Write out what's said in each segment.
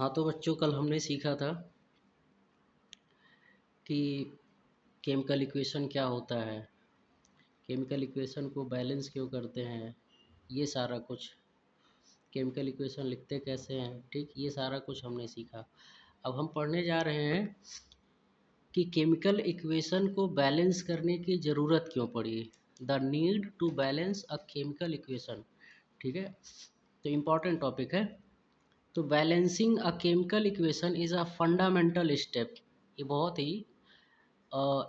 हाँ तो बच्चों, कल हमने सीखा था कि केमिकल इक्वेशन क्या होता है, केमिकल इक्वेशन को बैलेंस क्यों करते हैं, ये सारा कुछ, केमिकल इक्वेशन लिखते कैसे हैं, ठीक, ये सारा कुछ हमने सीखा। अब हम पढ़ने जा रहे हैं कि केमिकल इक्वेशन को बैलेंस करने की ज़रूरत क्यों पड़ी, the need to balance a chemical equation. ठीक है, तो इम्पॉर्टेंट टॉपिक है। तो balancing a chemical equation is a fundamental step. ये बहुत ही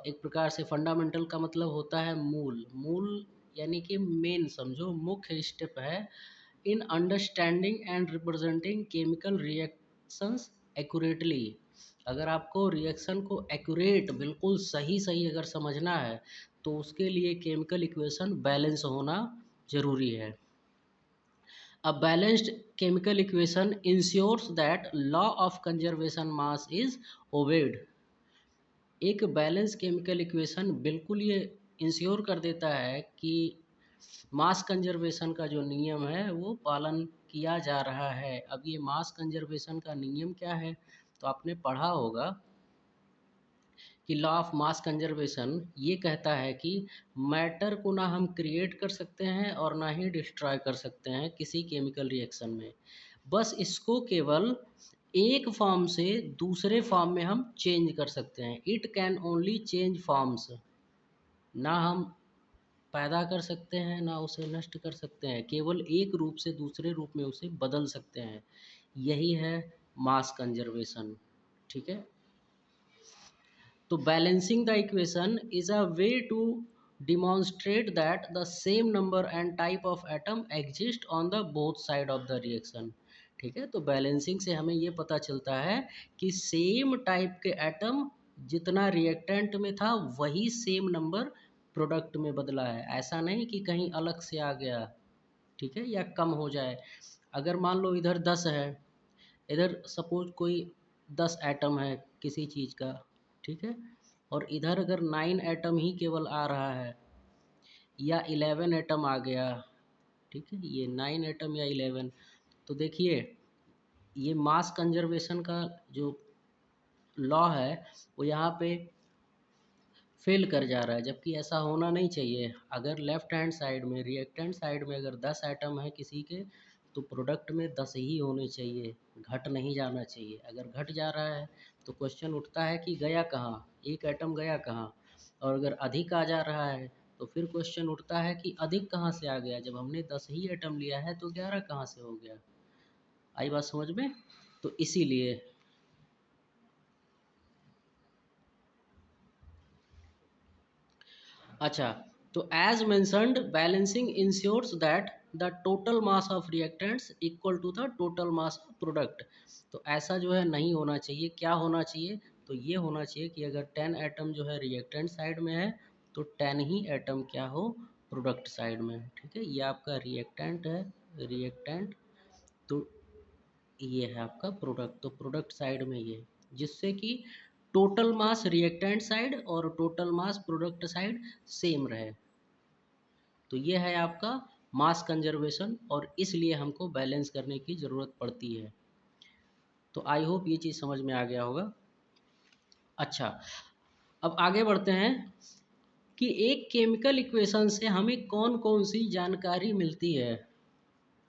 एक प्रकार से फंडामेंटल का मतलब होता है मूल, मूल यानी कि मेन, समझो मुख्य स्टेप है in understanding and representing chemical reactions accurately. अगर आपको रिएक्शन को एक्यूरेट, बिल्कुल सही सही अगर समझना है तो उसके लिए केमिकल इक्वेशन बैलेंस होना ज़रूरी है। A balanced chemical equation ensures that law of conservation mass is obeyed। एक बैलेंस केमिकल इक्वेशन बिल्कुल ये इंश्योर कर देता है कि मास कंजर्वेशन का जो नियम है वो पालन किया जा रहा है। अब ये मास कंजर्वेशन का नियम क्या है, तो आपने पढ़ा होगा कि लॉ ऑफ मास कंजर्वेशन ये कहता है कि मैटर को ना हम क्रिएट कर सकते हैं और ना ही डिस्ट्रॉय कर सकते हैं किसी केमिकल रिएक्शन में, बस इसको केवल एक फॉर्म से दूसरे फॉर्म में हम चेंज कर सकते हैं। It can only change forms, ना हम पैदा कर सकते हैं ना उसे नष्ट कर सकते हैं, केवल एक रूप से दूसरे रूप में उसे बदल सकते हैं। यही है मास कंजर्वेशन। ठीक है, तो balancing the equation is a way to demonstrate that the same number and type of atom exist on the both side of the reaction। ठीक है, तो बैलेंसिंग से हमें ये पता चलता है कि सेम टाइप के एटम जितना रिएक्टेंट में था वही सेम नंबर प्रोडक्ट में बदला है। ऐसा नहीं कि कहीं अलग से आ गया, ठीक है, या कम हो जाए। अगर मान लो इधर 10 है, इधर सपोज कोई 10 एटम है किसी चीज़ का, ठीक है, और इधर अगर 9 एटम ही केवल आ रहा है या 11 एटम आ गया, ठीक है, ये 9 एटम या 11, तो देखिए ये मास कंजर्वेशन का जो लॉ है वो यहाँ पे फेल कर जा रहा है, जबकि ऐसा होना नहीं चाहिए। अगर लेफ्ट हैंड साइड में, रिएक्टेंट साइड में अगर 10 एटम है किसी के, तो प्रोडक्ट में 10 ही होने चाहिए, घट नहीं जाना चाहिए। अगर घट जा रहा है तो क्वेश्चन उठता है कि गया कहाँ, एक एटम गया कहाँ। और अगर अधिक आ जा रहा है तो फिर क्वेश्चन उठता है कि अधिक कहाँ से आ गया, जब हमने 10 ही एटम लिया है तो 11 कहाँ से हो गया। आई बात समझ में? तो इसीलिए अच्छा, तो as mentioned balancing ensures that the total mass of reactants equal to the total mass of product. तो ऐसा जो है नहीं होना चाहिए। क्या होना चाहिए, तो ये होना चाहिए कि अगर 10 एटम जो है रिएक्टेंट साइड में है तो 10 ही एटम क्या हो, प्रोडक्ट साइड में। ठीक है, ये आपका रिएक्टेंट है, रिएक्टेंट, तो ये है आपका प्रोडक्ट, तो प्रोडक्ट साइड में ये, जिससे कि टोटल मास रिएक्टेंट साइड और total mass product side same रहे। तो ये है आपका मास कंजर्वेशन, और इसलिए हमको बैलेंस करने की ज़रूरत पड़ती है। तो आई होप ये चीज़ समझ में आ गया होगा। अच्छा, अब आगे बढ़ते हैं कि एक केमिकल इक्वेशन से हमें कौन कौन सी जानकारी मिलती है।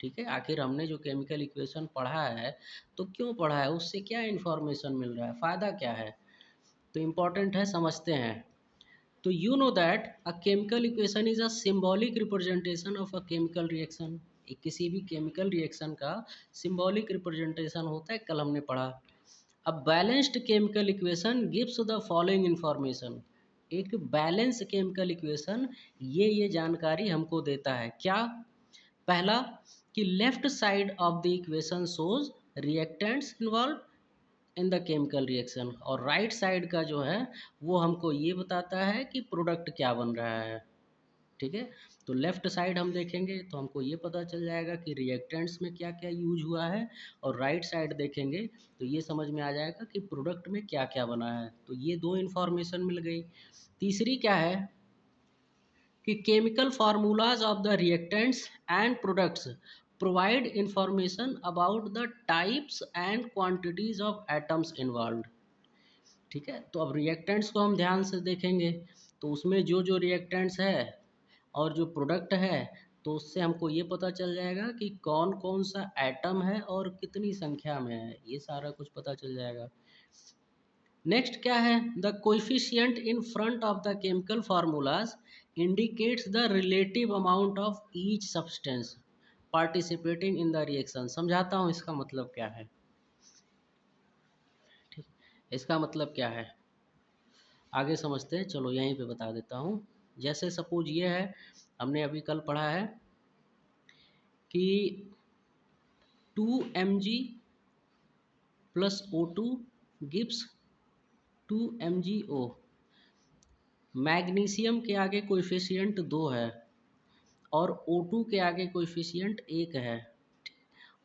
ठीक है, आखिर हमने जो केमिकल इक्वेशन पढ़ा है तो क्यों पढ़ा है, उससे क्या इन्फॉर्मेशन मिल रहा है, फ़ायदा क्या है, तो इम्पॉर्टेंट है, समझते हैं। तो you know that a chemical equation is a symbolic representation of a chemical reaction. किसी भी केमिकल रिएक्शन का सिंबॉलिक रिप्रेजेंटेशन होता है, कल हमने पढ़ा। A balanced chemical equation gives the following information. एक बैलेंस केमिकल इक्वेशन ये जानकारी हमको देता है। क्या? पहला कि left side of the equation shows reactants involve in the chemical reaction, और राइट साइड का जो है वो हमको ये बताता है कि प्रोडक्ट क्या बन रहा है। ठीक है, तो लेफ्ट साइड हम देखेंगे तो हमको ये पता चल जाएगा कि रिएक्टेंट्स में क्या क्या यूज हुआ है, और राइट साइड देखेंगे तो ये समझ में आ जाएगा कि प्रोडक्ट में क्या क्या बना है। तो ये दो इन्फॉर्मेशन मिल गई। तीसरी क्या है कि chemical formulas of the reactants and products provide information about the types and quantities of atoms involved. ठीक है, तो अब रिएक्टेंट्स को हम ध्यान से देखेंगे, तो उसमें जो जो रिएक्टेंट्स है और जो प्रोडक्ट है, तो उससे हमको ये पता चल जाएगा कि कौन कौन सा एटम है और कितनी संख्या में है, ये सारा कुछ पता चल जाएगा। नेक्स्ट क्या है, the coefficient in front of the chemical formulas indicates the relative amount of each substance participating in the reaction. समझाता हूँ इसका मतलब क्या है। ठीक, इसका मतलब क्या है आगे समझते हैं, चलो यहीं पे बता देता हूँ। जैसे सपोज ये है, हमने अभी कल पढ़ा है कि 2 mg plus O2 gives 2 mgO। Magnesium के आगे कोएफिशिएंट 2 है और O2 के आगे कोएफिशिएंट 1 है,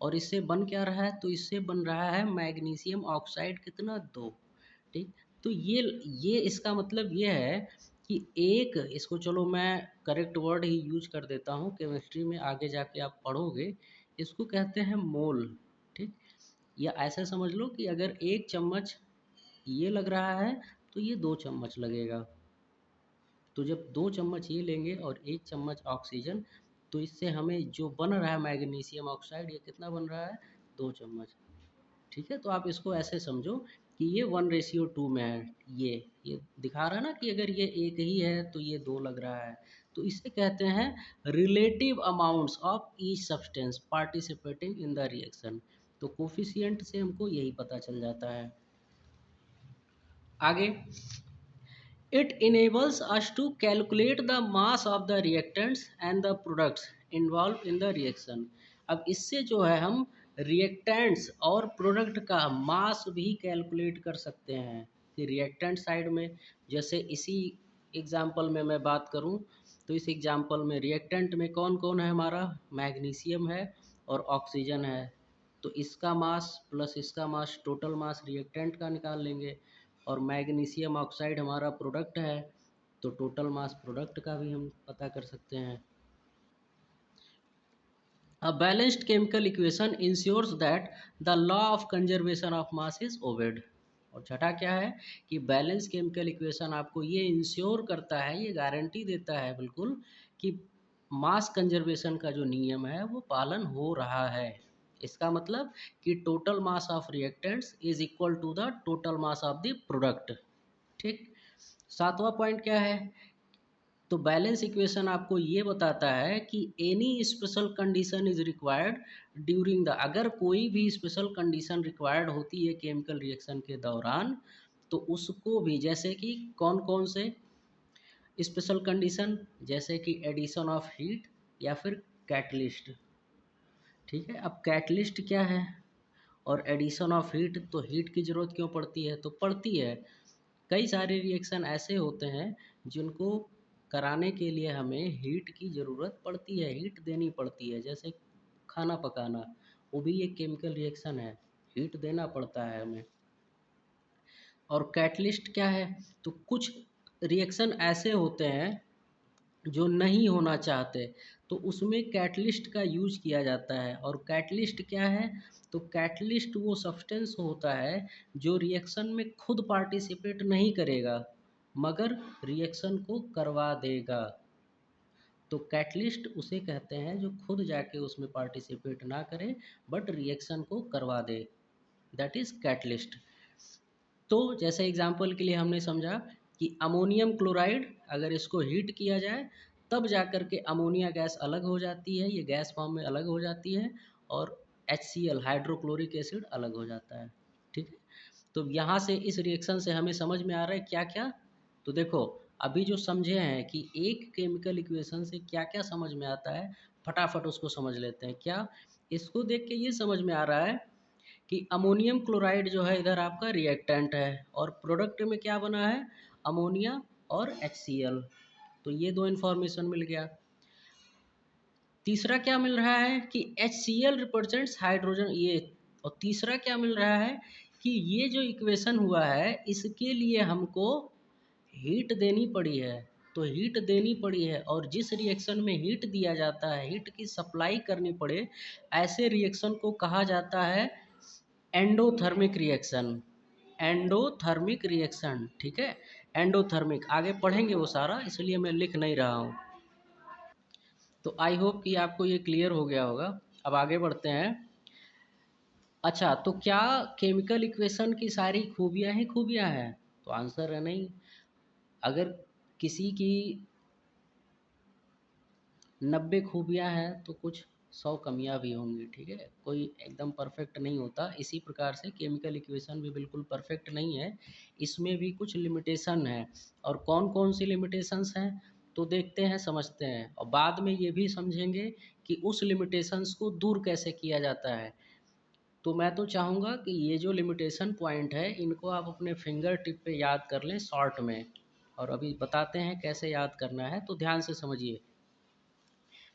और इससे बन क्या रहा है, तो इससे बन रहा है मैग्नीशियम ऑक्साइड कितना, 2। ठीक, तो ये इसका मतलब ये है कि एक, इसको चलो मैं करेक्ट वर्ड ही यूज कर देता हूँ, केमिस्ट्री में आगे जाके आप पढ़ोगे, इसको कहते हैं मोल। ठीक, या ऐसा समझ लो कि अगर 1 चम्मच ये लग रहा है तो ये 2 चम्मच लगेगा। तो जब 2 चम्मच ये लेंगे और 1 चम्मच ऑक्सीजन, तो इससे हमें जो बन रहा है मैग्नीशियम ऑक्साइड, ये कितना बन रहा है, 2 चम्मच। ठीक है, तो आप इसको ऐसे समझो कि ये 1:2 में है। ये दिखा रहा है ना कि अगर ये एक ही है तो ये 2 लग रहा है, तो इसे कहते हैं relative amounts of each substance participating in the reaction. तो कोफिशिएंट से हमको यही पता चल जाता है। आगे, it enables us to calculate the mass of the reactants and the products involved in the reaction। अब इससे जो है हम रिएक्टेंट्स और प्रोडक्ट का मास भी कैलकुलेट कर सकते हैं कि रिएक्टेंट साइड में, जैसे इसी एग्जांपल में मैं बात करूं, तो इस एग्जांपल में रिएक्टेंट में कौन कौन है, हमारा मैग्नीशियम है और ऑक्सीजन है, तो इसका मास प्लस इसका मास, टोटल मास रिएक्टेंट का निकाल लेंगे, और मैग्नीशियम ऑक्साइड हमारा प्रोडक्ट है, तो टोटल मास प्रोडक्ट का भी हम पता कर सकते हैं। A balanced chemical equation ensures that the law of conservation of mass is obeyed। और छठा क्या है कि बैलेंस केमिकल इक्वेशन आपको ये इंश्योर करता है, ये गारंटी देता है बिल्कुल कि मास कंजर्वेशन का जो नियम है वो पालन हो रहा है। इसका मतलब कि total mass of reactants is equal to the total mass of the product. ठीक, सातवां पॉइंट क्या है, तो बैलेंस इक्वेशन आपको ये बताता है कि any special condition is required during the, अगर कोई भी स्पेशल कंडीशन रिक्वायर्ड होती है केमिकल रिएक्शन के दौरान, तो उसको भी, जैसे कि कौन कौन से स्पेशल कंडीशन, जैसे कि एडिशन ऑफ हीट या फिर कैटलिस्ट। ठीक है, अब कैटलिस्ट क्या है और एडिशन ऑफ हीट, तो हीट की ज़रूरत क्यों पड़ती है, तो पड़ती है, कई सारे रिएक्शन ऐसे होते हैं जिनको कराने के लिए हमें हीट की ज़रूरत पड़ती है, हीट देनी पड़ती है, जैसे खाना पकाना, वो भी एक केमिकल रिएक्शन है, हीट देना पड़ता है हमें। और कैटलिस्ट क्या है, तो कुछ रिएक्शन ऐसे होते हैं जो नहीं होना चाहते, तो उसमें कैटलिस्ट का यूज किया जाता है। और कैटलिस्ट क्या है, तो कैटलिस्ट वो सब्सटेंस होता है जो रिएक्शन में खुद पार्टिसिपेट नहीं करेगा मगर रिएक्शन को करवा देगा। तो कैटलिस्ट उसे कहते हैं जो खुद जाके उसमें पार्टिसिपेट ना करे बट रिएक्शन को करवा दे, दैट इज कैटलिस्ट। तो जैसे एग्जांपल के लिए हमने समझा कि अमोनियम क्लोराइड अगर इसको हीट किया जाए तब जा कर के अमोनिया गैस अलग हो जाती है, ये गैस फॉर्म में अलग हो जाती है, और HCl हाइड्रोक्लोरिक एसिड अलग हो जाता है। ठीक है, तो यहाँ से इस रिएक्शन से हमें समझ में आ रहा है क्या क्या, तो देखो अभी जो समझे हैं कि एक केमिकल इक्वेशन से क्या क्या समझ में आता है, फटाफट उसको समझ लेते हैं। क्या, इसको देख के ये समझ में आ रहा है कि अमोनियम क्लोराइड जो है इधर आपका रिएक्टेंट है और प्रोडक्ट में क्या बना है, अमोनिया और HCl, तो ये दो इन्फॉर्मेशन मिल गया। तीसरा क्या मिल रहा है कि HCl रिप्रेजेंट्स हाइड्रोजन, ये, और तीसरा क्या मिल रहा है कि ये जो इक्वेशन हुआ है इसके लिए हमको हीट देनी पड़ी है, तो हीट देनी पड़ी है, और जिस रिएक्शन में हीट दिया जाता है, हीट की सप्लाई करनी पड़े, ऐसे रिएक्शन को कहा जाता है एंडोथर्मिक रिएक्शन। एंडोथर्मिक रिएक्शन, ठीक है, एंडोथर्मिक आगे पढ़ेंगे वो सारा, इसलिए मैं लिख नहीं रहा हूँ। तो आई होप कि आपको ये क्लियर हो गया होगा। अब आगे बढ़ते हैं। अच्छा, तो क्या केमिकल इक्वेशन की सारी खूबियां ही खूबियां हैं? तो आंसर है नहीं। अगर किसी की 90 खूबियां हैं तो कुछ 100 कमियां भी होंगी, ठीक है, कोई एकदम परफेक्ट नहीं होता। इसी प्रकार से केमिकल इक्वेशन भी बिल्कुल परफेक्ट नहीं है, इसमें भी कुछ लिमिटेशन है। और कौन कौन सी लिमिटेशंस हैं, तो देखते हैं, समझते हैं, और बाद में ये भी समझेंगे कि उस लिमिटेशंस को दूर कैसे किया जाता है। तो मैं तो चाहूँगा कि ये जो लिमिटेशन पॉइंट है, इनको आप अपने फिंगर टिप पे याद कर लें शॉर्ट में, और अभी बताते हैं कैसे याद करना है, तो ध्यान से समझिए।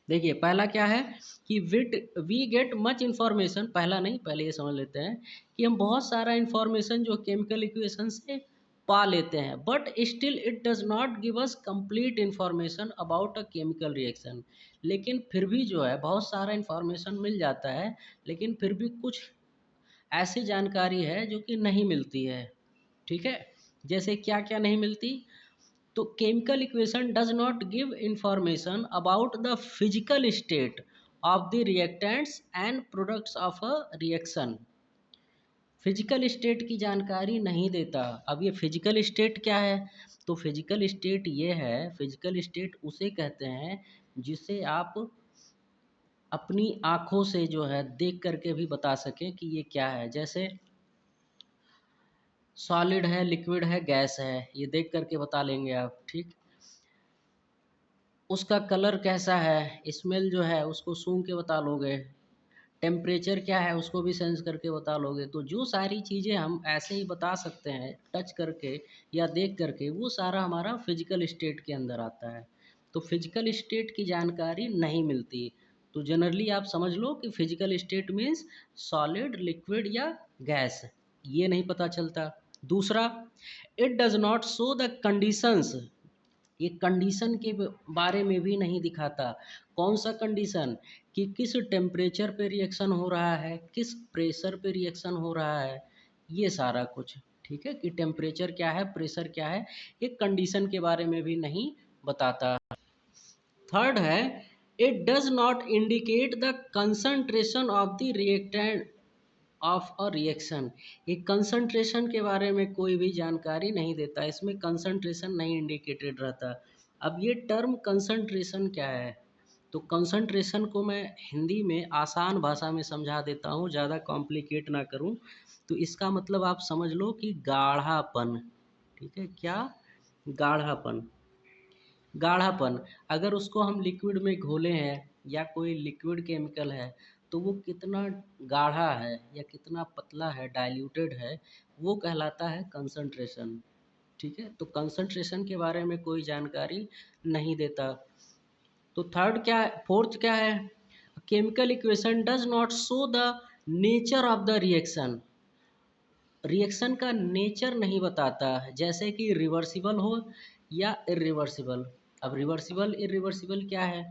देखिए, पहला क्या है कि वी गेट मच इन्फॉर्मेशन। पहला नहीं, पहले ये समझ लेते हैं कि हम बहुत सारा इन्फॉर्मेशन जो केमिकल इक्वेशन से पा लेते हैं, but still it does not give us complete information about a chemical reaction. लेकिन फिर भी जो है बहुत सारा इन्फॉर्मेशन मिल जाता है, लेकिन फिर भी कुछ ऐसी जानकारी है जो कि नहीं मिलती है, ठीक है। जैसे क्या क्या नहीं मिलती, तो chemical equation does not give information about the physical state of the reactants and products of a reaction. Physical state की जानकारी नहीं देता। अब ये फिजिकल स्टेट क्या है, तो फिजिकल स्टेट ये है, फिजिकल स्टेट उसे कहते हैं जिसे आप अपनी आँखों से जो है देख करके भी बता सकें कि ये क्या है। जैसे सॉलिड है, लिक्विड है, गैस है, ये देख करके बता लेंगे आप, ठीक। उसका कलर कैसा है, स्मेल जो है उसको सूंघ के बता लोगे, टेम्परेचर क्या है उसको भी सेंस करके बता लोगे। तो जो सारी चीज़ें हम ऐसे ही बता सकते हैं टच करके या देख करके, वो सारा हमारा फिजिकल स्टेट के अंदर आता है। तो फिजिकल स्टेट की जानकारी नहीं मिलती। तो जनरली आप समझ लो कि physical state means solid, liquid या गैस, ये नहीं पता चलता। दूसरा, it does not show the conditions. ये कंडीशन के बारे में भी नहीं दिखाता। कौन सा कंडीशन, कि किस टेम्परेचर पे रिएक्शन हो रहा है, किस प्रेशर पे रिएक्शन हो रहा है, ये सारा कुछ, ठीक है, कि टेम्परेचर क्या है, प्रेशर क्या है, ये कंडीशन के बारे में भी नहीं बताता। थर्ड है, it does not indicate the concentration of the reactant of a reaction. ये कंसंट्रेशन के बारे में कोई भी जानकारी नहीं देता, इसमें कंसंट्रेशन नहीं इंडिकेटेड रहता। अब ये टर्म कंसंट्रेशन क्या है, तो कंसंट्रेशन को मैं हिंदी में आसान भाषा में समझा देता हूँ, ज़्यादा कॉम्प्लिकेट ना करूँ। तो इसका मतलब आप समझ लो कि गाढ़ापन, ठीक है, क्या, गाढ़ापन। गाढ़ापन, अगर उसको हम लिक्विड में घोले हैं या कोई लिक्विड केमिकल है, तो वो कितना गाढ़ा है या कितना पतला है, डाइल्यूटेड है, वो कहलाता है कंसंट्रेशन, ठीक है। तो कंसंट्रेशन के बारे में कोई जानकारी नहीं देता। तो थर्ड क्या है, फोर्थ क्या है, chemical equation does not show the nature of the reaction. Reaction का नेचर नहीं बताता, जैसे कि रिवर्सिबल हो या इरिवर्सिबल। अब रिवर्सिबल इरिवर्सिबल क्या है,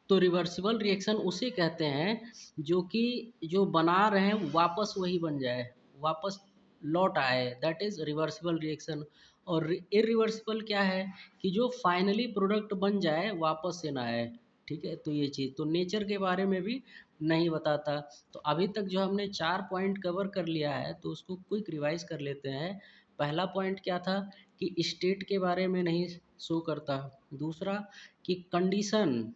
तो रिवर्सिबल रिएक्शन उसे कहते हैं जो कि जो बना रहे हैं वापस वही बन जाए, वापस लौट आए, दैट इज रिवर्सिबल रिएक्शन। और इरिवर्सिबल क्या है, कि जो फाइनली प्रोडक्ट बन जाए वापस से ना आए, ठीक है। तो ये चीज़ तो नेचर के बारे में भी नहीं बताता। तो अभी तक जो हमने 4 पॉइंट कवर कर लिया है, तो उसको क्विक रिवाइज कर लेते हैं। पहला पॉइंट क्या था, कि स्टेट के बारे में नहीं शो करता। दूसरा, कि कंडीशन,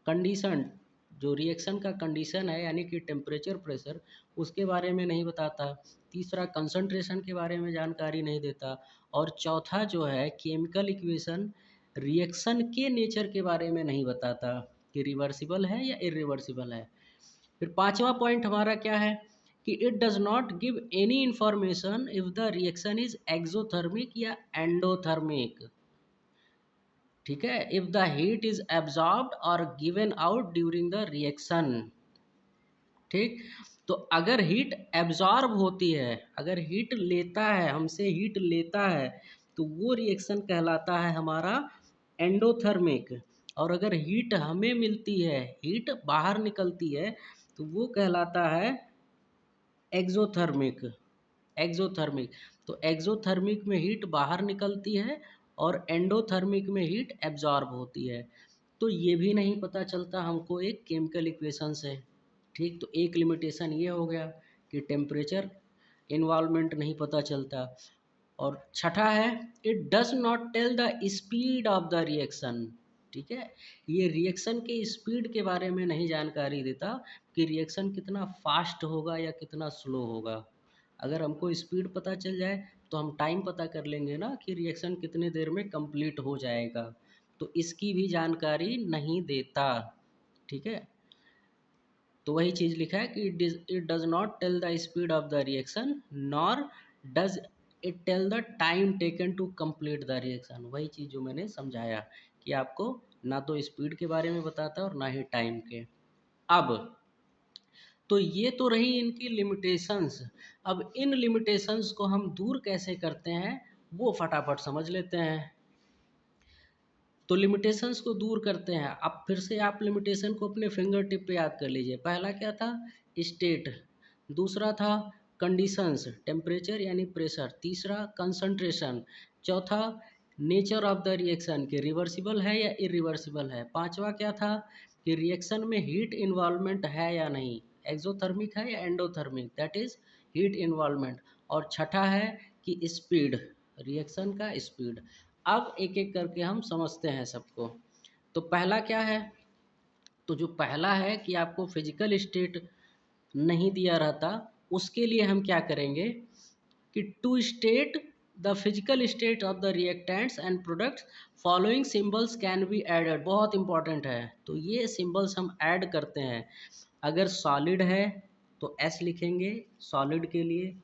कंडीशन जो रिएक्शन का कंडीशन है, यानी कि टेम्परेचर, प्रेशर, उसके बारे में नहीं बताता। तीसरा, कंसंट्रेशन के बारे में जानकारी नहीं देता। और चौथा जो है, केमिकल इक्वेशन रिएक्शन के नेचर के बारे में नहीं बताता कि रिवर्सिबल है या इरिवर्सिबल है। फिर पांचवा पॉइंट हमारा क्या है, कि it does not give any information if the reaction is exothermic या एंडोथर्मिक, ठीक है, if the heat is absorbed और given out during the reaction, ठीक। तो अगर हीट एब्जॉर्ब होती है, अगर हीट लेता है, हमसे हीट लेता है, तो वो रिएक्शन कहलाता है हमारा एंडोथर्मिक। और अगर हीट हमें मिलती है, हीट बाहर निकलती है, तो वो कहलाता है एक्सोथर्मिक। एक्सोथर्मिक, तो एक्सोथर्मिक में हीट बाहर निकलती है और एंडोथर्मिक में हीट एब्जॉर्ब होती है। तो ये भी नहीं पता चलता हमको एक केमिकल इक्वेशन से। ठीक, तो एक लिमिटेशन ये हो गया कि टेम्परेचर इन्वॉल्वमेंट नहीं पता चलता। और छठा है, it does not tell the speed of the reaction. ठीक है, ये रिएक्शन के स्पीड के बारे में नहीं जानकारी देता कि रिएक्शन कितना फास्ट होगा या कितना स्लो होगा। अगर हमको स्पीड पता चल जाए तो हम टाइम पता कर लेंगे ना कि रिएक्शन कितने देर में कंप्लीट हो जाएगा, तो इसकी भी जानकारी नहीं देता। ठीक है, तो वही चीज़ लिखा है कि it does not tell the speed of the reaction nor does it tell the time taken to complete the reaction. वही चीज़ जो मैंने समझाया कि आपको ना तो स्पीड के बारे में बताता और ना ही टाइम के। अब तो ये तो रही इनकी लिमिटेशंस। अब इन लिमिटेशंस को हम दूर कैसे करते हैं वो फटाफट समझ लेते हैं। तो लिमिटेशंस को दूर करते हैं। अब फिर से आप लिमिटेशन को अपने फिंगर टिप पे याद कर लीजिए। पहला क्या था, स्टेट। दूसरा था कंडीशंस, टेम्परेचर यानी प्रेशर। तीसरा कंसंट्रेशन। चौथा नेचर ऑफ द रिएक्शन, कि रिवर्सिबल है या इरिवर्सिबल है। पांचवा क्या था कि रिएक्शन में हीट इन्वॉल्वमेंट है या नहीं, एक्सोथर्मिक है या endothermic, that is heat involvement. और छठा है कि स्पीड, रिएक्शन का स्पीड। अब एक एक करके हम समझते हैं सबको। तो पहला क्या है, तो जो पहला है कि आपको फिजिकल स्टेट नहीं दिया रहता, उसके लिए हम क्या करेंगे कि to state the physical state of the reactants and products following symbols can be added. बहुत इंपॉर्टेंट है, तो ये सिंबल्स हम ऐड करते हैं। अगर सॉलिड है तो एस लिखेंगे सॉलिड के लिए,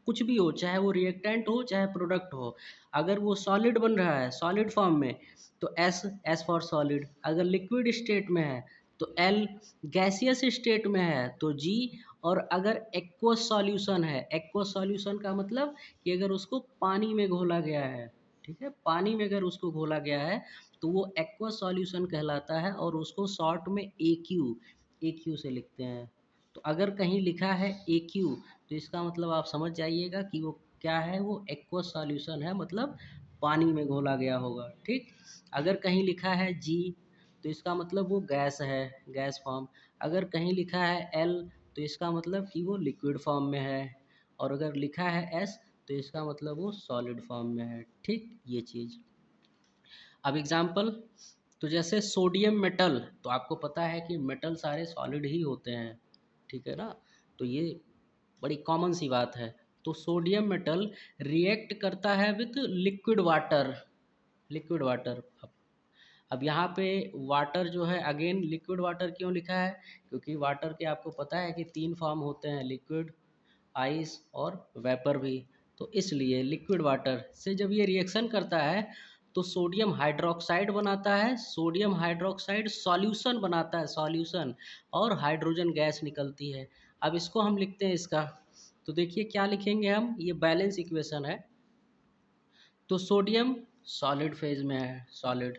कुछ भी हो, चाहे वो रिएक्टेंट हो चाहे प्रोडक्ट हो। अगर वो सॉलिड बन रहा है सॉलिड फॉर्म में तो एस, एस फॉर सॉलिड। अगर लिक्विड स्टेट में है तो एल, गैसियस स्टेट में है तो जी। और अगर एक्वस सॉल्यूशन है, एक्वस सॉल्यूशन का मतलब कि अगर उसको पानी में घोला गया है, ठीक है, पानी में अगर उसको घोला गया है तो वो एक्वस सॉल्यूशन कहलाता है और उसको शॉर्ट में ए क्यू से लिखते हैं। तो अगर कहीं लिखा है ए क्यू तो इसका मतलब आप समझ जाइएगा कि वो क्या है, वो एक्वस सॉल्यूशन है, मतलब पानी में घोला गया होगा। ठीक, अगर कहीं लिखा है जी तो इसका मतलब वो गैस है, गैस फॉर्म। अगर कहीं लिखा है एल तो इसका मतलब कि वो लिक्विड फॉर्म में है। और अगर लिखा है एस तो इसका मतलब वो सॉलिड फॉर्म में है। ठीक, ये चीज़। अब एग्जाम्पल, तो जैसे सोडियम मेटल, तो आपको पता है कि मेटल सारे सॉलिड ही होते हैं, ठीक है ना, तो ये बड़ी कॉमन सी बात है। तो सोडियम मेटल रिएक्ट करता है with liquid water, liquid water. अब यहाँ पे वाटर जो है, अगेन लिक्विड वाटर क्यों लिखा है, क्योंकि वाटर के आपको पता है कि तीन फॉर्म होते हैं, लिक्विड, आइस और वेपर भी। तो इसलिए लिक्विड वाटर से जब ये रिएक्शन करता है तो सोडियम हाइड्रोक्साइड बनाता है, सोडियम हाइड्रोक्साइड सॉल्यूशन बनाता है, सॉल्यूशन, और हाइड्रोजन गैस निकलती है। अब इसको हम लिखते हैं इसका, तो देखिए क्या लिखेंगे हम, ये बैलेंस इक्वेशन है। तो सोडियम सॉलिड फेज में है, सॉलिड।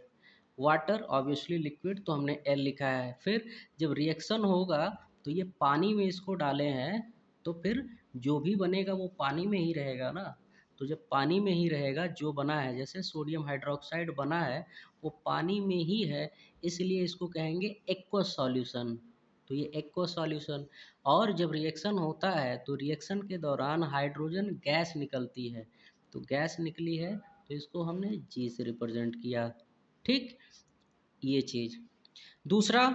वाटर ऑब्वियसली लिक्विड, तो हमने एल लिखा है। फिर जब रिएक्शन होगा तो ये पानी में इसको डाले हैं, तो फिर जो भी बनेगा वो पानी में ही रहेगा ना। तो जब पानी में ही रहेगा, जो बना है, जैसे सोडियम हाइड्रोक्साइड बना है वो पानी में ही है, इसलिए इसको कहेंगे एक्वस सॉल्यूशन। तो ये एक्वस सॉल्यूशन। और जब रिएक्शन होता है तो रिएक्शन के दौरान हाइड्रोजन गैस निकलती है, तो गैस निकली है तो इसको हमने जी से रिप्रेजेंट किया। ठीक, ये चीज। दूसरा,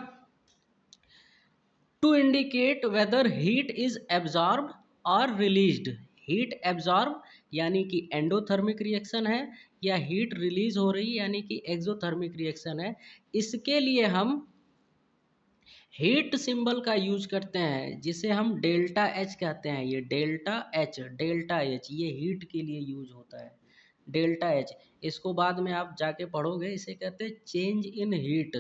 to indicate whether heat is absorbed और रिलीज्ड। हीट एब्जॉर्ब यानी कि एंडोथर्मिक रिएक्शन है, या हीट रिलीज हो रही यानी कि एक्सोथर्मिक रिएक्शन है, इसके लिए हम हीट सिंबल का यूज करते हैं, जिसे हम डेल्टा एच कहते हैं। ये डेल्टा एच, डेल्टा एच ये हीट के लिए यूज होता है, डेल्टा एच। इसको बाद में आप जाके पढ़ोगे, इसे कहते हैं change in heat,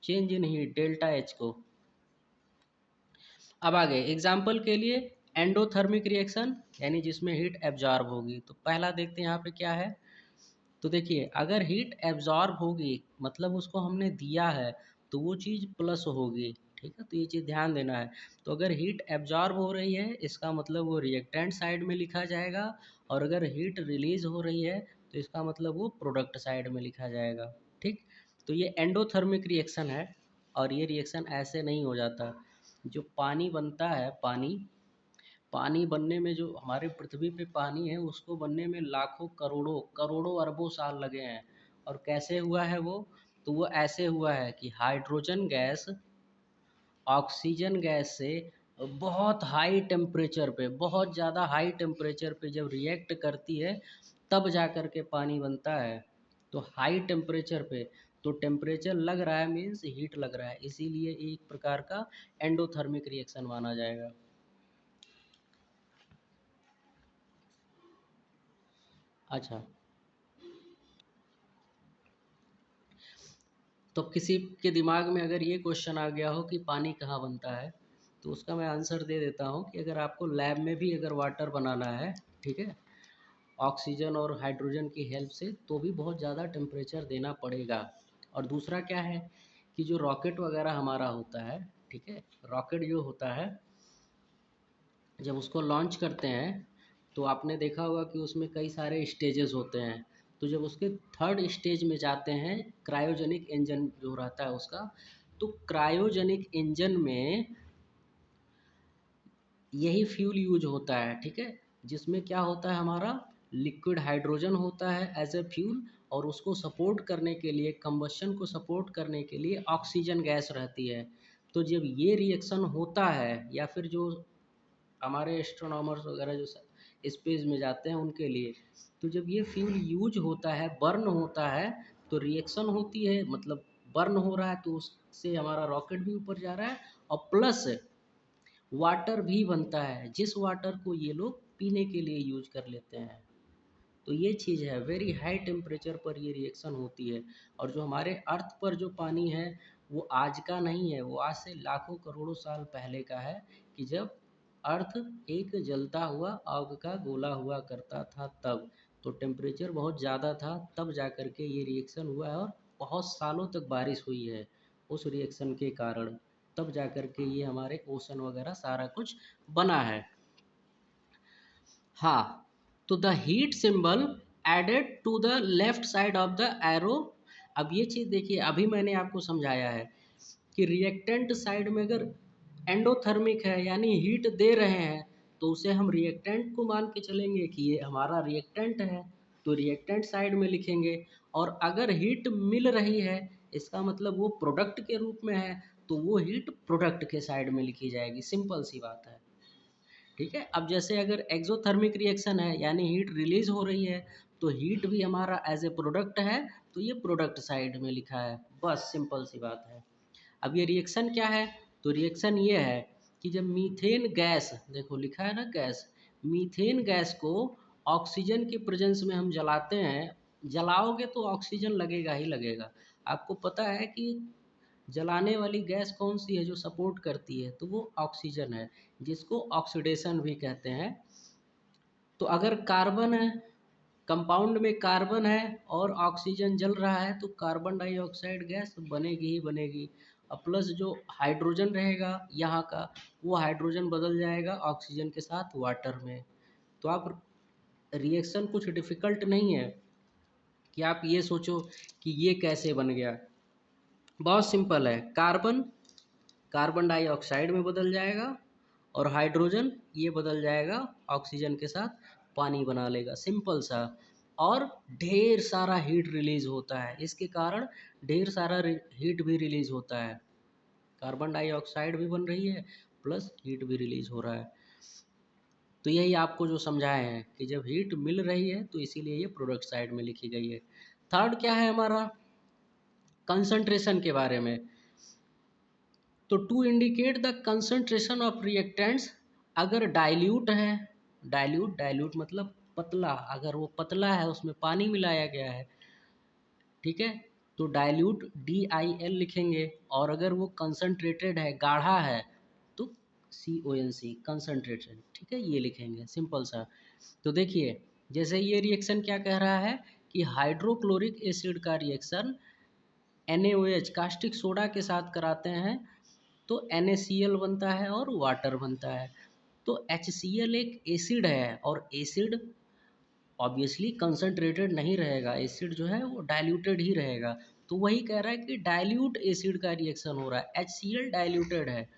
change in heat, delta H को। अब आगे एग्जाम्पल के लिए, एंडोथर्मिक रिएक्शन यानी जिसमें हीट एब्जॉर्ब होगी। तो पहला देखते हैं यहाँ पे क्या है। तो देखिए अगर हीट एब्जॉर्ब होगी मतलब उसको हमने दिया है तो वो चीज़ प्लस होगी, ठीक है। तो ये चीज़ ध्यान देना है। तो अगर हीट एब्जॉर्ब हो रही है इसका मतलब वो रिएक्टेंट साइड में लिखा जाएगा, और अगर हीट रिलीज हो रही है तो इसका मतलब वो प्रोडक्ट साइड में लिखा जाएगा, ठीक। तो ये एंडोथर्मिक रिएक्शन है, और ये रिएक्शन ऐसे नहीं हो जाता। जो पानी बनता है, पानी बनने में, जो हमारे पृथ्वी पे पानी है उसको बनने में लाखों करोड़ों करोड़ों अरबों साल लगे हैं। और कैसे हुआ है वो, तो वो ऐसे हुआ है कि हाइड्रोजन गैस ऑक्सीजन गैस से बहुत हाई टेम्परेचर पे, बहुत ज़्यादा हाई टेम्परेचर पे जब रिएक्ट करती है तब जा कर के पानी बनता है। तो हाई टेम्परेचर पे, तो टेम्परेचर लग रहा है मीन्स हीट लग रहा है, इसीलिए एक प्रकार का एंडोथर्मिक रिएक्शन माना जाएगा। अच्छा, तो किसी के दिमाग में अगर ये क्वेश्चन आ गया हो कि पानी कहाँ बनता है, तो उसका मैं आंसर दे देता हूँ कि अगर आपको लैब में भी अगर वाटर बनाना है, ठीक है, ऑक्सीजन और हाइड्रोजन की हेल्प से, तो भी बहुत ज़्यादा टेम्परेचर देना पड़ेगा। और दूसरा क्या है कि जो रॉकेट वगैरह हमारा होता है, ठीक है, रॉकेट जो होता है जब उसको लॉन्च करते हैं तो आपने देखा होगा कि उसमें कई सारे स्टेजेस होते हैं। तो जब उसके थर्ड स्टेज में जाते हैं, क्रायोजेनिक इंजन जो रहता है उसका, तो क्रायोजेनिक इंजन में यही फ्यूल यूज होता है, ठीक है। जिसमें क्या होता है, हमारा लिक्विड हाइड्रोजन होता है एज ए फ्यूल, और उसको सपोर्ट करने के लिए, कंबशन को सपोर्ट करने के लिए ऑक्सीजन गैस रहती है। तो जब ये रिएक्शन होता है, या फिर जो हमारे एस्ट्रोनॉमर्स वगैरह जो स्पेस में जाते हैं उनके लिए, तो जब ये फ्यूल यूज होता है, बर्न होता है, तो रिएक्शन होती है, मतलब बर्न हो रहा है, तो उससे हमारा रॉकेट भी ऊपर जा रहा है, और प्लस वाटर भी बनता है, जिस वाटर को ये लोग पीने के लिए यूज कर लेते हैं। तो ये चीज़ है, वेरी हाई टेम्परेचर पर ये रिएक्शन होती है। और जो हमारे अर्थ पर जो पानी है वो आज का नहीं है, वो आज से लाखों करोड़ों साल पहले का है, कि जब अर्थ एक जलता हुआ आग का गोला हुआ करता था तब। तो टेम्परेचर बहुत ज़्यादा था, तब जा कर के ये रिएक्शन हुआ है, और बहुत सालों तक बारिश हुई है उस रिएक्शन के कारण, तब जा कर के ये हमारे ओशन वगैरह सारा कुछ बना है। हाँ, तो the heat symbol added to the left side of the arrow. अब ये चीज़ देखिए, अभी मैंने आपको समझाया है कि रिएक्टेंट साइड में अगर एंडोथर्मिक है यानी हीट दे रहे हैं, तो उसे हम रिएक्टेंट को मान के चलेंगे कि ये हमारा रिएक्टेंट है, तो रिएक्टेंट साइड में लिखेंगे। और अगर हीट मिल रही है इसका मतलब वो प्रोडक्ट के रूप में है, तो वो हीट प्रोडक्ट के साइड में लिखी जाएगी, सिंपल सी बात है, ठीक है। अब जैसे अगर एक्सोथर्मिक रिएक्शन है यानी हीट रिलीज हो रही है, तो हीट भी हमारा एज ए प्रोडक्ट है, तो ये प्रोडक्ट साइड में लिखा है, बस सिंपल सी बात है। अब ये रिएक्शन क्या है, तो रिएक्शन ये है कि जब मीथेन गैस, देखो लिखा है ना गैस, मीथेन गैस को ऑक्सीजन की प्रेजेंस में हम जलाते हैं, जलाओगे तो ऑक्सीजन लगेगा ही लगेगा। आपको पता है कि जलाने वाली गैस कौन सी है जो सपोर्ट करती है, तो वो ऑक्सीजन है, जिसको ऑक्सीडेशन भी कहते हैं। तो अगर कार्बन है, कंपाउंड में कार्बन है और ऑक्सीजन जल रहा है, तो कार्बन डाइऑक्साइड गैस बनेगी ही बनेगी। और प्लस जो हाइड्रोजन रहेगा यहाँ का, वो हाइड्रोजन बदल जाएगा ऑक्सीजन के साथ वाटर में। तो आप, रिएक्शन कुछ डिफ़िकल्ट नहीं है कि आप ये सोचो कि ये कैसे बन गया, बहुत सिंपल है। कार्बन कार्बन डाइऑक्साइड में बदल जाएगा, और हाइड्रोजन ये बदल जाएगा ऑक्सीजन के साथ, पानी बना लेगा, सिंपल सा। और ढेर सारा हीट रिलीज होता है इसके कारण, ढेर सारा हीट भी रिलीज होता है, कार्बन डाइऑक्साइड भी बन रही है प्लस हीट भी रिलीज हो रहा है। तो यही आपको जो समझाए हैं कि जब हीट मिल रही है तो इसीलिए ये प्रोडक्ट साइड में लिखी गई है। थर्ड क्या है हमारा, कंसंट्रेशन के बारे में। तो to indicate the concentration of reactants, अगर डाइल्यूट है, डाइल्यूट मतलब पतला, अगर वो पतला है उसमें पानी मिलाया गया है, ठीक है, तो डाइल्यूट DIL लिखेंगे। और अगर वो कंसंट्रेटेड है, गाढ़ा है, तो CONC कंसंट्रेटेड, ठीक है, ये लिखेंगे सिंपल सा। तो देखिए जैसे ये रिएक्शन क्या कह रहा है कि हाइड्रोक्लोरिक एसिड का रिएक्शन NaOH कास्टिक सोडा के साथ कराते हैं तो NaCl बनता है और वाटर बनता है। तो HCl एक एसिड है और एसिड ऑब्वियसली कंसंट्रेटेड नहीं रहेगा, एसिड जो है वो डाइल्यूटेड ही रहेगा। तो वही कह रहा है कि डाइल्यूट एसिड का रिएक्शन हो रहा है, HCl डाइल्यूटेड है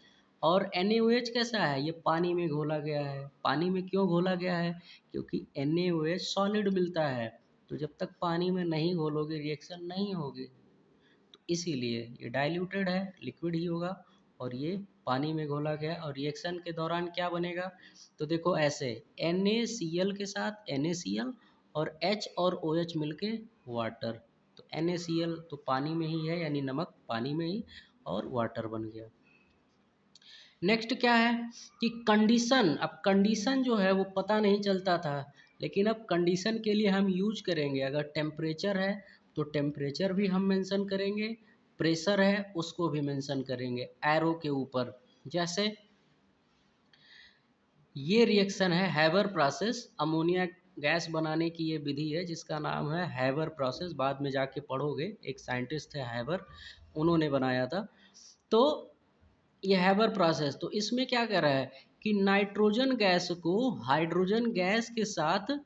और NaOH कैसा है, ये पानी में घोला गया है। पानी में क्यों घोला गया है, क्योंकि NaOH सॉलिड मिलता है, तो जब तक पानी में नहीं घोलोगे रिएक्शन नहीं होगी, तो इसीलिए ये डाइल्यूटेड है, लिक्विड ही होगा और ये पानी में घोला गया। और रिएक्शन के दौरान क्या बनेगा, तो देखो ऐसे NaCl के साथ NaCl और H और OH मिलके वाटर, तो NaCl तो पानी में ही है यानी नमक पानी में ही, और वाटर बन गया। नेक्स्ट क्या है कि कंडीशन, अब कंडीशन जो है वो पता नहीं चलता था, लेकिन अब कंडीशन के लिए हम यूज करेंगे। अगर टेम्परेचर है तो टेम्परेचर भी हम मेंशन करेंगे, प्रेशर है उसको भी मेंशन करेंगे एरो के ऊपर। जैसे ये रिएक्शन है हैबर प्रोसेस, अमोनिया गैस बनाने की ये विधि है जिसका नाम है हैबर प्रोसेस, बाद में जाके पढ़ोगे, एक साइंटिस्ट थे हैबर, उन्होंने बनाया था। तो ये हैबर प्रोसेस, तो इसमें क्या कर रहा है कि नाइट्रोजन गैस को हाइड्रोजन गैस के साथ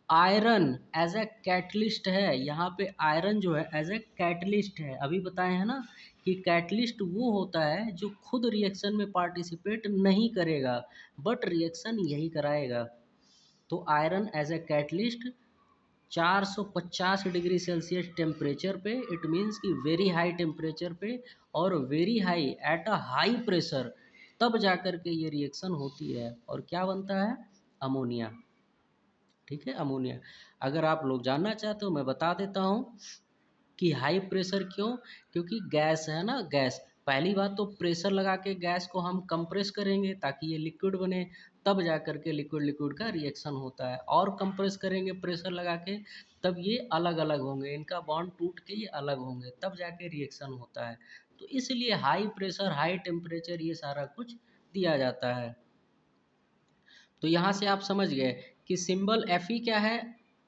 आयरन एज ए कैटलिस्ट है, यहाँ पे आयरन जो है एज ए कैटलिस्ट है। अभी बताए हैं ना कि कैटलिस्ट वो होता है जो खुद रिएक्शन में पार्टिसिपेट नहीं करेगा बट रिएक्शन यही कराएगा। तो iron as a catalyst 450 degree Celsius temperature पे, इट मीन्स कि वेरी हाई टेम्परेचर पे और very high at a high pressure, तब जा कर के ये रिएक्शन होती है और क्या बनता है, अमोनिया। ठीक है, अमोनिया। अगर आप लोग जानना चाहते हो मैं बता देता हूँ कि हाई प्रेशर क्यों, क्योंकि गैस है ना, गैस, पहली बात तो प्रेशर लगा के गैस को हम कंप्रेस करेंगे ताकि ये लिक्विड बने, तब जा कर के लिक्विड लिक्विड का रिएक्शन होता है, और कंप्रेस करेंगे प्रेशर लगा के तब ये अलग अलग होंगे, इनका बॉन्ड टूट के ये अलग होंगे, तब जाके रिएक्शन होता है। तो इसलिए हाई प्रेशर हाई टेम्परेचर ये सारा कुछ दिया जाता है। तो यहाँ से आप समझ गए कि सिंबल Fe क्या है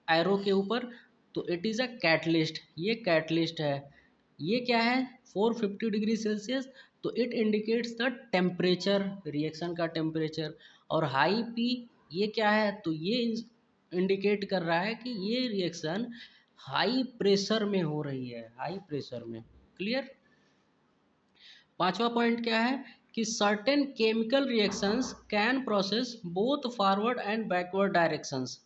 एरो के ऊपर, तो इट इज़ अ कैटलिस्ट, ये कैटलिस्ट है। ये क्या है 450 डिग्री सेल्सियस, तो it indicates the temperature, reaction का टेम्परेचर। और हाई पी ये क्या है, तो ये इंडिकेट कर रहा है कि ये रिएक्शन हाई प्रेशर में हो रही है, हाई प्रेशर में। क्लियर। पांचवा पॉइंट क्या है कि certain chemical reactions can process both forward and backward directions.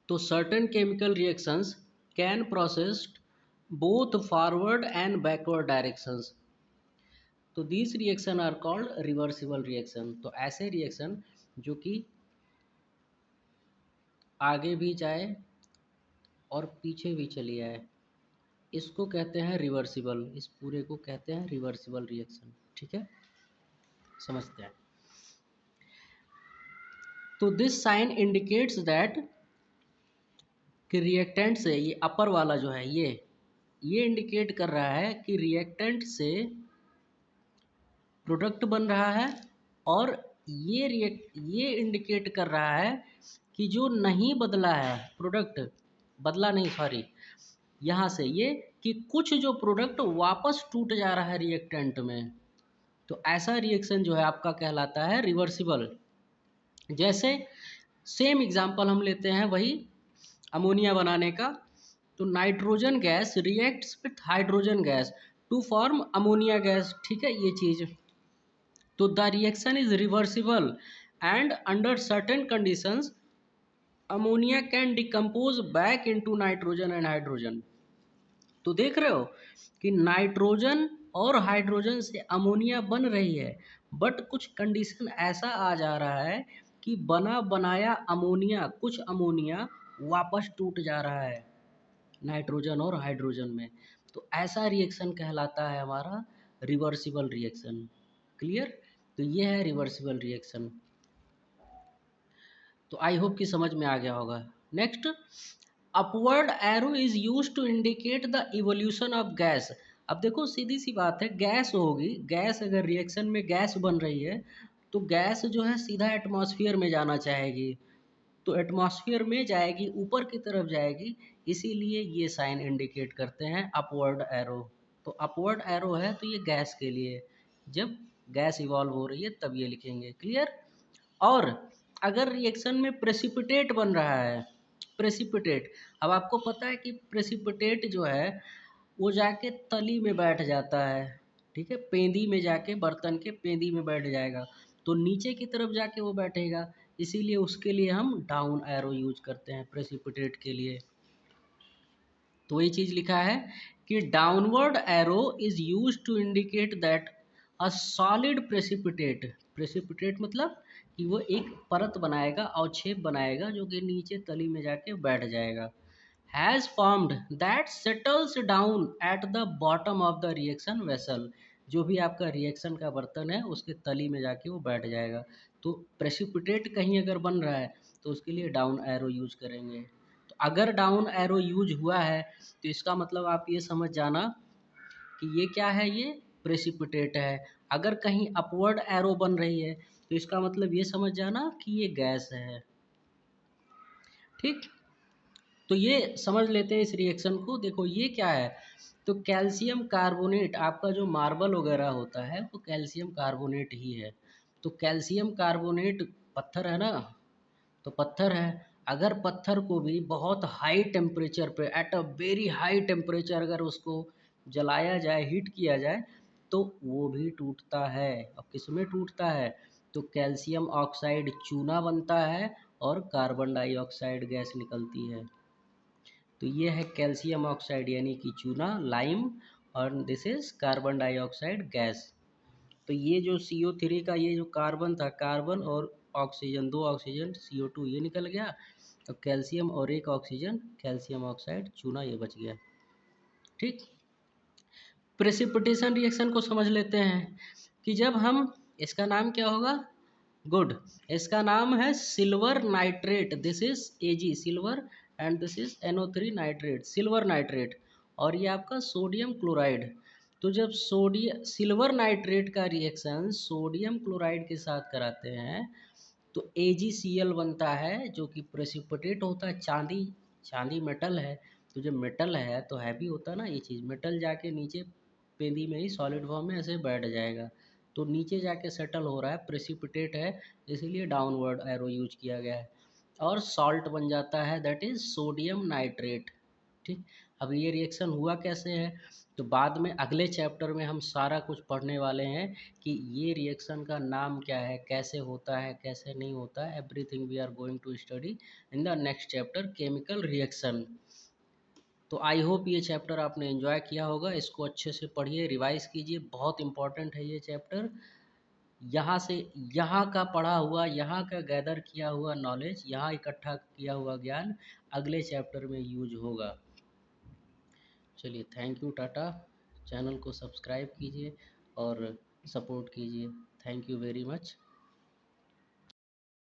तो certain chemical reactions can process both forward and backward directions, तो this reaction are called reversible reaction. तो ऐसे रिएक्शन जो कि आगे भी जाए और पीछे भी चली आए, इसको कहते हैं रिवर्सिबल, इस पूरे को कहते हैं रिवर्सिबल रिएक्शन। ठीक है, समझते हैं। तो दिस साइन इंडिकेट्स दैट कि रिएक्टेंट से, ये अपर वाला जो है ये इंडिकेट कर रहा है कि रिएक्टेंट से प्रोडक्ट बन रहा है, और ये इंडिकेट कर रहा है कि जो नहीं बदला है प्रोडक्ट, बदला नहीं सॉरी, यहाँ से ये कि कुछ जो प्रोडक्ट वापस टूट जा रहा है रिएक्टेंट में, तो ऐसा रिएक्शन जो है आपका कहलाता है रिवर्सिबल। जैसे सेम एग्जांपल हम लेते हैं वही अमोनिया बनाने का, तो nitrogen gas reacts with hydrogen gas to form ammonia gas. ठीक है, ये चीज़, तो the reaction is reversible and under certain conditions ammonia can decompose back into nitrogen and hydrogen. तो देख रहे हो कि नाइट्रोजन और हाइड्रोजन से अमोनिया बन रही है, बट कुछ कंडीशन ऐसा आ जा रहा है कि बना बनाया अमोनिया, कुछ अमोनिया वापस टूट जा रहा है नाइट्रोजन और हाइड्रोजन में, तो ऐसा रिएक्शन कहलाता है हमारा रिवर्सिबल रिएक्शन। क्लियर। तो ये है रिवर्सिबल रिएक्शन। तो आई होप कि समझ में आ गया होगा। Next, upward arrow is use to indicate the evolution of gas. अब देखो सीधी सी बात है, गैस होगी, गैस अगर रिएक्शन में गैस बन रही है तो गैस जो है सीधा एटमॉस्फेयर में जाना चाहेगी, तो एटमॉस्फेयर में जाएगी, ऊपर की तरफ जाएगी, इसीलिए ये साइन इंडिकेट करते हैं अपवर्ड एरो। तो अपवर्ड एरो है तो ये गैस के लिए, जब गैस इवॉल्व हो रही है तब ये लिखेंगे। क्लियर? और अगर रिएक्शन में प्रेसिपिटेट बन रहा है, प्रेसिपिटेट, अब आपको पता है कि प्रेसिपिटेट जो है वो जाके तली में बैठ जाता है, ठीक है, पेंदी में जाके, बर्तन के पेंदी में बैठ जाएगा, तो नीचे की तरफ जाके वो बैठेगा, इसीलिए उसके लिए हम डाउन एरो यूज करते हैं प्रेसिपिटेट के लिए। तो वही चीज़ लिखा है कि downward arrow is use to indicate that a solid precipitate, precipitate मतलब कि वो एक परत बनाएगा, अवक्षेप बनाएगा जो कि नीचे तली में जाके बैठ जाएगा, has formed that settles down at the bottom of the reaction vessel, जो भी आपका रिएक्शन का बर्तन है उसके तली में जाके वो बैठ जाएगा। तो प्रेसिपिटेट कहीं अगर बन रहा है तो उसके लिए डाउन एरो यूज करेंगे। तो अगर डाउन एरो यूज हुआ है तो इसका मतलब आप ये समझ जाना कि ये क्या है, ये प्रेसिपिटेट है। अगर कहीं अपवर्ड एरो बन रही है तो इसका मतलब ये समझ जाना कि ये गैस है। ठीक, तो ये समझ लेते हैं इस रिएक्शन को। देखो ये क्या है, तो कैल्शियम कार्बोनेट, आपका जो मार्बल वगैरह होता है वो कैल्शियम कार्बोनेट ही है। तो कैल्शियम कार्बोनेट पत्थर है ना, तो पत्थर है, अगर पत्थर को भी बहुत हाई टेम्परेचर पे, at a very high temperature अगर उसको जलाया जाए, हीट किया जाए, तो वो भी टूटता है। अब किसमें टूटता है, तो कैल्शियम ऑक्साइड चूना बनता है और कार्बन डाइऑक्साइड गैस निकलती है। तो ये है कैल्शियम ऑक्साइड यानी कि चूना, लाइम, और this is carbon dioxide gas. तो ये जो CO3 का ये जो कार्बन था, कार्बन और ऑक्सीजन, दो ऑक्सीजन CO2 ये निकल गया, तो कैल्शियम और एक ऑक्सीजन कैल्शियम ऑक्साइड चूना ये बच गया। ठीक, प्रेसिपिटेशन रिएक्शन को समझ लेते हैं कि जब हम, इसका नाम क्या होगा, गुड, इसका नाम है silver nitrate, this is Ag silver, and this is NO3 nitrate, silver nitrate, और ये आपका सोडियम क्लोराइड। तो जब सोडियम सिल्वर नाइट्रेट का रिएक्शन सोडियम क्लोराइड के साथ कराते हैं तो AgCl बनता है, जो कि प्रेसिपिटेट होता है। चांदी, चांदी मेटल है, तो जब मेटल है तो हैवी होता है ना, ये चीज़ मेटल जाके नीचे पेंदी में ही सॉलिड फॉर्म में ऐसे बैठ जाएगा, तो नीचे जाके सेटल हो रहा है, प्रेसिपिटेट है, इसीलिए डाउनवर्ड एरो यूज किया गया है, और सॉल्ट बन जाता है, दैट इज सोडियम नाइट्रेट। ठीक, अब ये रिएक्शन हुआ कैसे है, तो बाद में अगले चैप्टर में हम सारा कुछ पढ़ने वाले हैं कि ये रिएक्शन का नाम क्या है, कैसे होता है, कैसे नहीं होता है, everything we are going to study in the next chapter, chemical reaction. तो आई होप ये चैप्टर आपने एंजॉय किया होगा, इसको अच्छे से पढ़िए, रिवाइज कीजिए, बहुत इंपॉर्टेंट है ये चैप्टर। यहाँ से, यहाँ का पढ़ा हुआ, यहाँ का गैदर किया हुआ नॉलेज, यहाँ इकट्ठा किया हुआ ज्ञान अगले चैप्टर में यूज होगा। चलिए, थैंक यू, टाटा। चैनल को सब्सक्राइब कीजिए और सपोर्ट कीजिए। Thank you very much.